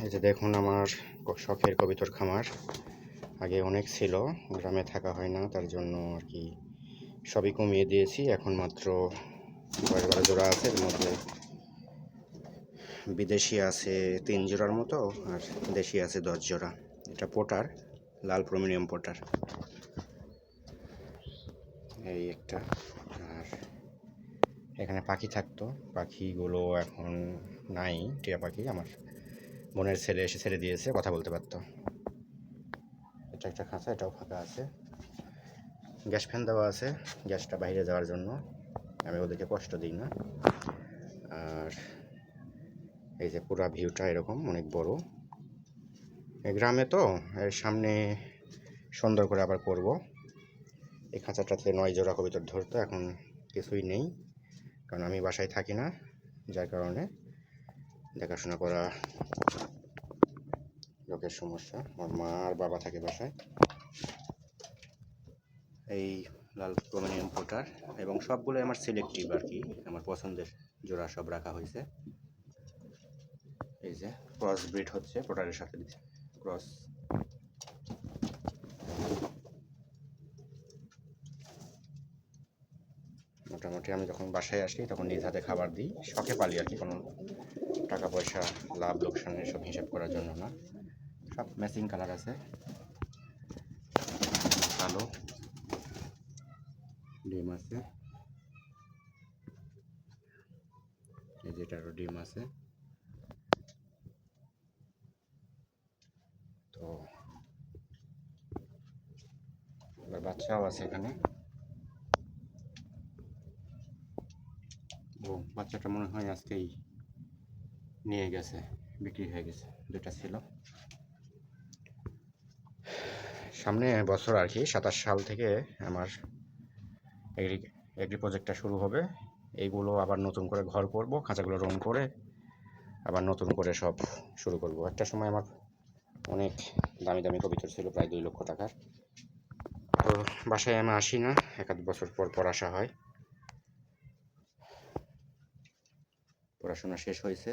এই যে দেখুন আমার শখের কবিতর খামার। আগে অনেক ছিল, গ্রামে থাকা হয় না, তার জন্য আর কি সবই কমিয়ে দিয়েছি। এখন মাত্র 10-12 জোড়া আছে, এর মধ্যে বিদেশি আছে 3 জোড়ার মতো, আর দেশি আছে 10 জোড়া। এটা পোটার, লাল প্রোমিনিয়াম পোটার, এই একটা। আর এখানে পাখি থাকতো, পাখিগুলো এখন নাই। টিয়া পাখি আমার বোনের ছেলে এসে ছেড়ে দিয়েছে, কথা বলতে পারতো। এটা একটা খাঁচা, এটাও ফাঁকা আছে। গ্যাস ফ্যান দেওয়া আছে, গ্যাসটা বাইরে যাওয়ার জন্য। আমি ওদেরকে কষ্ট দিই না। আর এই যে পুরা ভিউটা এরকম অনেক বড়। গ্রামে তো এর সামনে সুন্দর করে আবার করব। এই খাঁচাটাতে 9 জোড়া কবিতর ধরতো, এখন কিছুই নেই, কারণ আমি বাসায় থাকি না, যার কারণে দেখাশোনা করা লোকের সমস্যা। আমার মা আর বাবা থাকে বাসায়। এই লাল প্রোমিনিয়াম পোটার, এবং সবগুলো আমার সিলেক্টিভ আর কি, আমার পছন্দের জোড়া সব রাখা হয়েছে। এই যে ক্রস ব্রিড হচ্ছে পোটারের সাথে, ক্রস। মোটামুটি আমি যখন বাসায় আসি তখন নিজ হাতে খাবার দিই, শখে পালি আর কি, কোনো টাকা পয়সা লাভ লোকসান এসব হিসাব করার জন্য না। সব ম্যাচিং কালার আছে, কালো ডিম আছে, এই যেটারও ডিম আছে। তো এবার বাচ্চাও আছে এখানে। ও বাচ্চাটা মনে হয় আজকেই নিয়ে গেছে, বিক্রি হয়ে গেছে, 2টা ছিল। সামনে বছর আর কি 27 সাল থেকে আমার এগ্রি প্রজেক্টটা শুরু হবে। এইগুলো আবার নতুন করে ঘর করব, খাঁচাগুলো রং করে আবার নতুন করে সব শুরু করব। একটা সময় আমার অনেক দামি দামি কবিতর ছিল, প্রায় 2 লক্ষ টাকার। তো বাসায় আমি আসি না, 1-2 বছর পর পর আসা হয়। পড়াশোনা শেষ হয়েছে,